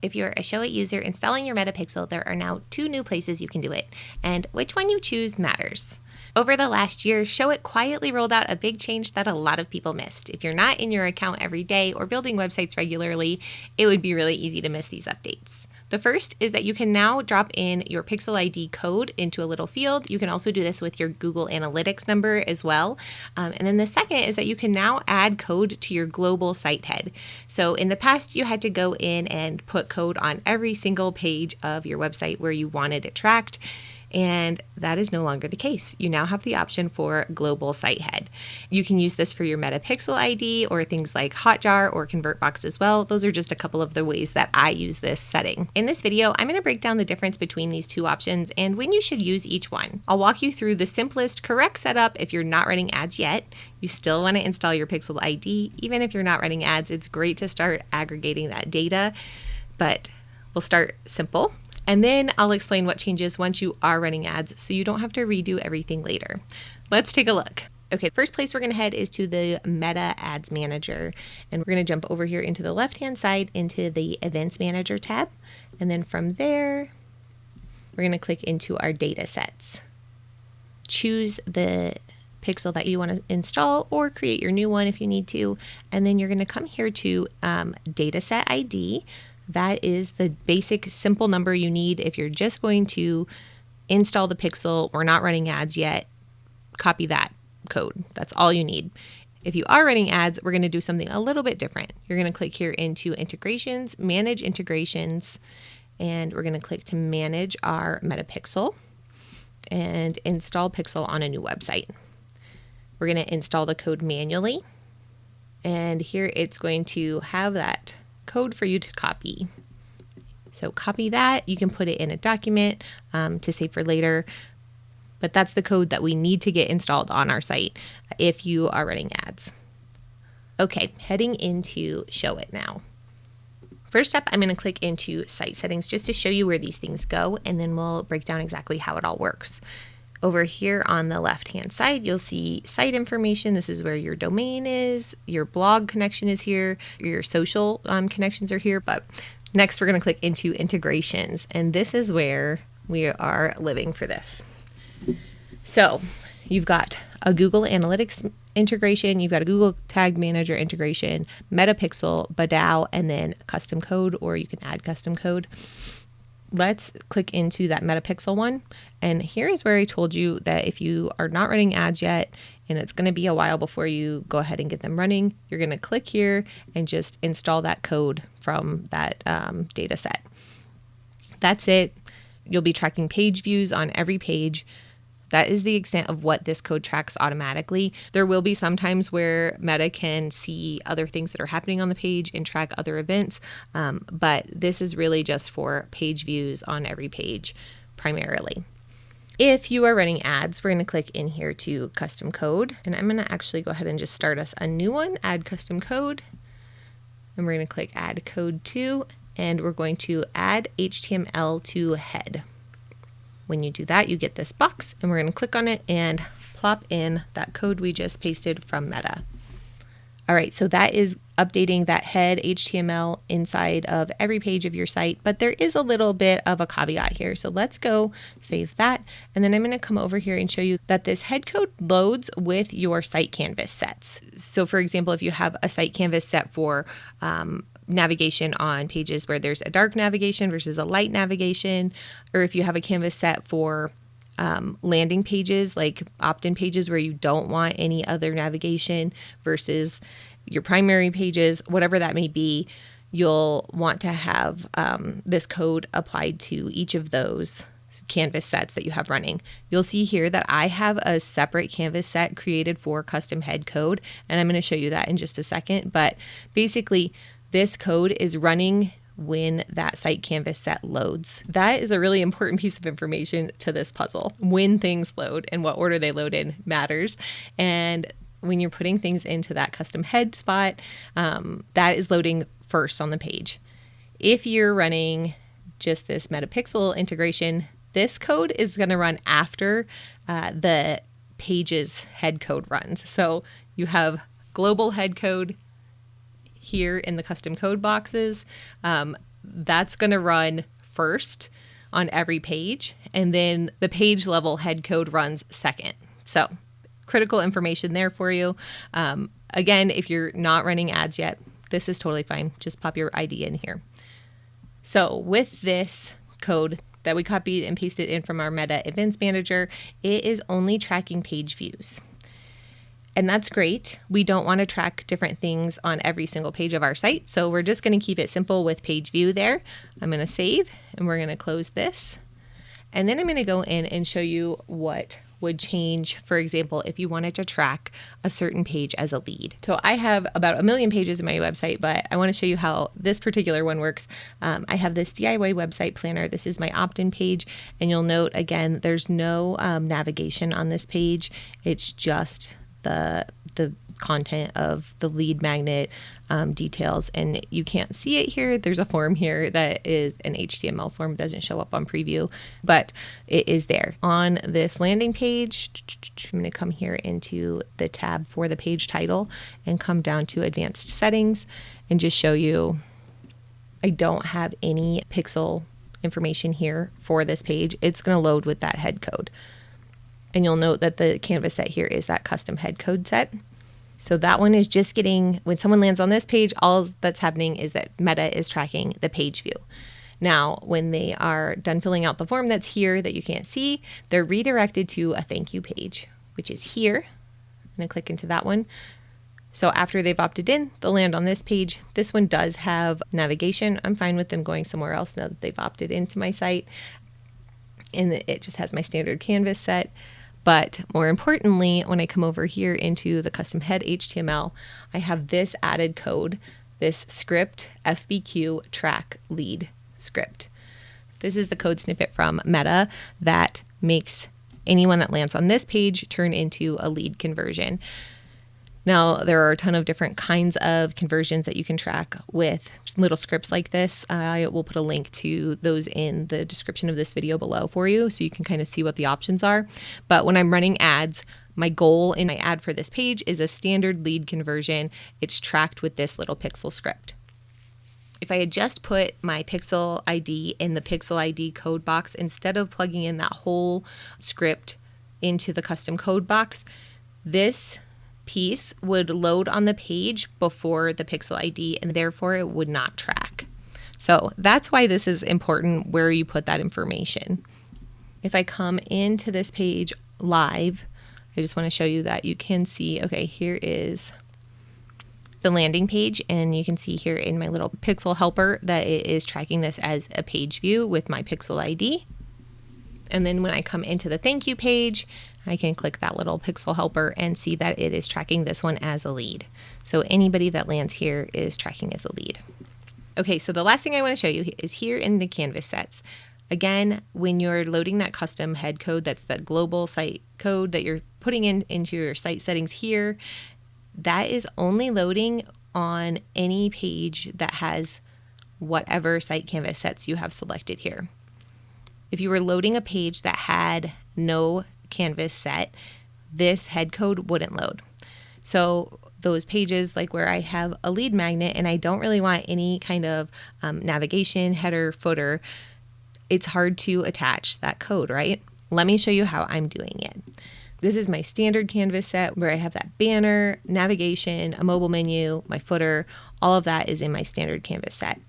If you're a Showit user installing your Metapixel, there are now 2 new places you can do it, and which one you choose matters. Over the last year, Showit quietly rolled out a big change that a lot of people missed. If you're not in your account every day or building websites regularly, it would be really easy to miss these updates. The first is that you can now drop in your Pixel ID code into a little field. You can also do this with your Google Analytics number as well. And then the second is that you can now add code to your global site head. So in the past, you had to go in and put code on every single page of your website where you wanted it tracked. And that is no longer the case. You now have the option for global site head. You can use this for your Metapixel ID or things like Hotjar or ConvertBox as well. Those are just a couple of the ways that I use this setting. In this video, I'm going to break down the difference between these 2 options and when you should use each one. I'll walk you through the simplest, correct setup if you're not running ads yet. You still want to install your Pixel ID. Even if you're not running ads, it's great to start aggregating that data, but we'll start simple. And then I'll explain what changes once you are running ads so you don't have to redo everything later. Let's take a look. Okay, first place we're going to head is to the Meta Ads Manager. And we're going to jump over here into the left-hand side into the Events Manager tab. And then from there, we're going to click into our data sets. Choose the pixel that you want to install or create your new one if you need to. And then you're going to come here to Dataset ID. That is the basic simple number you need if you're just going to install the pixel. We're not running ads yet. Copy that code. That's all you need. If you are running ads, we're going to do something a little bit different. You're going to click here into integrations, manage integrations, and we're going to click to manage our Metapixel and install Pixel on a new website. We're going to install the code manually. And here it's going to have that code for you to copy. So copy that. You can put it in a document to save for later, but that's the code that we need to get installed on our site if you are running ads. Okay, heading into Showit now. First up, I'm going to click into site settings just to show you where these things go, and then we'll break down exactly how it all works. Over here on the left-hand side, you'll see site information. This is where your domain is. Your blog connection is here. Your social connections are here. But next, we're going to click into integrations. And this is where we are living for this. So you've got a Google Analytics integration. You've got a Google Tag Manager integration, Metapixel, Badao, and then custom code, or you can add custom code. Let's click into that Metapixel one. And here is where I told you that if you are not running ads yet, and it's going to be a while before you go ahead and get them running, you're going to click here and just install that code from that data set. That's it. You'll be tracking page views on every page. That is the extent of what this code tracks automatically. There will be some times where Meta can see other things that are happening on the page and track other events, but this is really just for page views on every page primarily. If you are running ads, we're going to click in here to custom code, and I'm going to actually go ahead and just start us a new one, add custom code, and we're going to click add code to, and we're going to add HTML to head. When you do that, you get this box, and we're going to click on it and plop in that code we just pasted from Meta. All right, so that is updating that head HTML inside of every page of your site, but there is a little bit of a caveat here. So let's go save that, and then I'm going to come over here and show you that this head code loads with your site canvas sets. So for example, if you have a site canvas set for navigation on pages where there's a dark navigation versus a light navigation, or if you have a canvas set for landing pages, like opt-in pages where you don't want any other navigation versus your primary pages, whatever that may be, you'll want to have this code applied to each of those canvas sets that you have running. You'll see here that I have a separate canvas set created for custom head code, and I'm going to show you that in just a second. But basically, this code is running when that site canvas set loads. That is a really important piece of information to this puzzle. When things load and what order they load in matters. And when you're putting things into that custom head spot, that is loading first on the page. If you're running just this Metapixel integration, this code is going to run after the page's head code runs. So you have global head code here in the custom code boxes. that's going to run first on every page, and then the page level head code runs second. So critical information there for you. Again, if you're not running ads yet, this is totally fine. Just pop your ID in here. So with this code that we copied and pasted in from our Meta Events Manager, it is only tracking page views. And that's great. We don't want to track different things on every single page of our site. So we're just going to keep it simple with page view there. I'm going to save and we're going to close this. And then I'm going to go in and show you what would change, for example, if you wanted to track a certain page as a lead. So I have about 1 million pages in my website, but I want to show you how this particular one works. I have this DIY website planner. This is my opt-in page. And you'll note, again, there's no navigation on this page. It's just the content of the lead magnet details, and you can't see it here. There's a form here that is an HTML form. It doesn't show up on preview, but it is there. On this landing page, I'm going to come here into the tab for the page title and come down to advanced settings and just show you I don't have any pixel information here for this page. It's going to load with that head code. And you'll note that the canvas set here is that custom head code set. So that one is just getting, when someone lands on this page, all that's happening is that Meta is tracking the page view. Now, when they are done filling out the form that's here that you can't see, they're redirected to a thank you page, which is here. I'm going to click into that one. So after they've opted in, they'll land on this page. This one does have navigation. I'm fine with them going somewhere else now that they've opted into my site. And it just has my standard canvas set. But more importantly, when I come over here into the custom head HTML, I have this added code, this script FBQ track lead script. This is the code snippet from Meta that makes anyone that lands on this page turn into a lead conversion. Now, there are a ton of different kinds of conversions that you can track with little scripts like this. I will put a link to those in the description of this video below for you so you can kind of see what the options are. But when I'm running ads, my goal in my ad for this page is a standard lead conversion. It's tracked with this little pixel script. If I had just put my pixel ID in the pixel ID code box instead of plugging in that whole script into the custom code box, this piece would load on the page before the pixel ID, and therefore it would not track. So that's why this is important where you put that information. If I come into this page live, I just want to show you that you can see, okay, here is the landing page, and you can see here in my little pixel helper that it is tracking this as a page view with my pixel ID. And then when I come into the thank you page, I can click that little pixel helper and see that it is tracking this one as a lead. So anybody that lands here is tracking as a lead. Okay, so the last thing I want to show you is here in the canvas sets. Again, when you're loading that custom head code, that's the global site code that you're putting into your site settings here, that is only loading on any page that has whatever site canvas sets you have selected here. If you were loading a page that had no canvas set, this head code wouldn't load. So those pages like where I have a lead magnet and I don't really want any kind of navigation, header, footer, it's hard to attach that code, right? Let me show you how I'm doing it. This is my standard canvas set where I have that banner, navigation, a mobile menu, my footer, all of that is in my standard canvas set.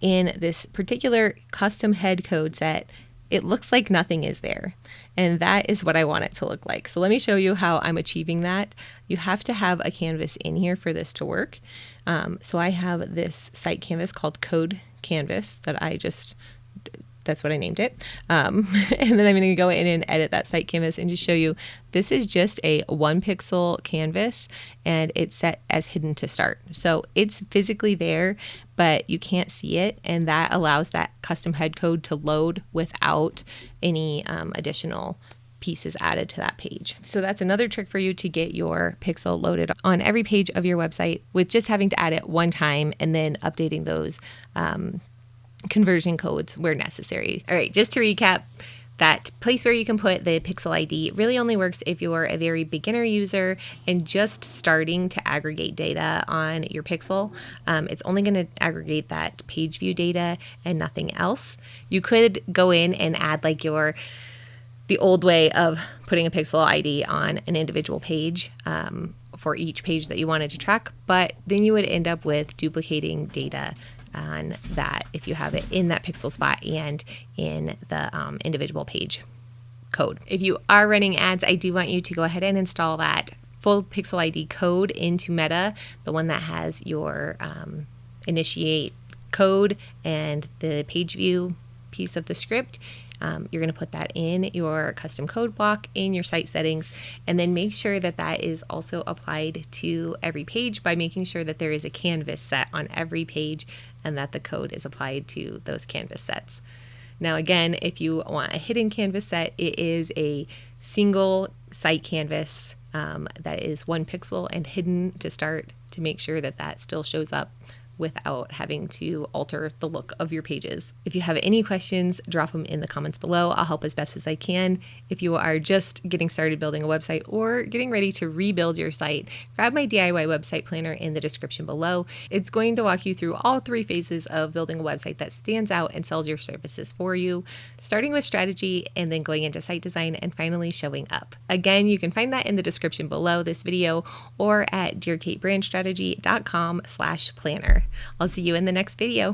In this particular custom head code set, it looks like nothing is there. And that is what I want it to look like. So let me show you how I'm achieving that. You have to have a canvas in here for this to work. So I have this site canvas called Code Canvas that that's what I named it. And then I'm going to go in and edit that site canvas and just show you, this is just a 1 pixel canvas and it's set as hidden to start. So it's physically there, but you can't see it. And that allows that custom head code to load without any additional pieces added to that page. So that's another trick for you to get your pixel loaded on every page of your website with just having to add it one time and then updating those conversion codes where necessary. All right, just to recap, That place where you can put the pixel ID really only works if you're a very beginner user and just starting to aggregate data on your pixel. It's only going to aggregate that page view data and nothing else. You could go in and add like the old way of putting a pixel ID on an individual page for each page that you wanted to track, but then you would end up with duplicating data on that if you have it in that pixel spot and in the individual page code. If you are running ads, I do want you to go ahead and install that full pixel ID code into Meta, the one that has your initiate code and the page view piece of the script. You're going to put that in your custom code block in your site settings, and then make sure that that is also applied to every page by making sure that there is a canvas set on every page and that the code is applied to those canvas sets. Now again, if you want a hidden canvas set, it is a single site canvas that is 1 pixel and hidden to start, to make sure that that still shows up without having to alter the look of your pages. If you have any questions, drop them in the comments below. I'll help as best as I can. If you are just getting started building a website or getting ready to rebuild your site, grab my DIY website planner in the description below. It's going to walk you through all 3 phases of building a website that stands out and sells your services for you, starting with strategy and then going into site design and finally showing up. Again, you can find that in the description below this video or at dearkatebrandstrategy.com/planner. I'll see you in the next video.